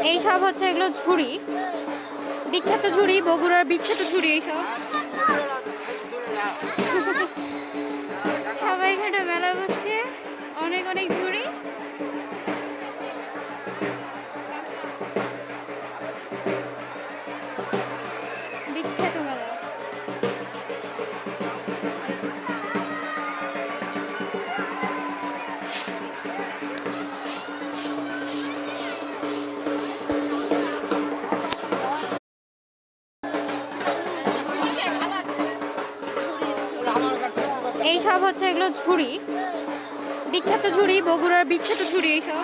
এইসব হচ্ছে এগুলো ঝুড়ি, বিখ্যাত ঝুড়ি, বগুড়ার বিখ্যাত ঝুড়ি এইসব। সবাই এখানে মেলা বসছে, অনেক অনেক ঝুড়ি। বিখ্যাত মেলা। এইসব হচ্ছে এগুলো ঝুড়ি, বিখ্যাত ঝুড়ি, বগুড়ার বিখ্যাত ঝুড়ি এইসব।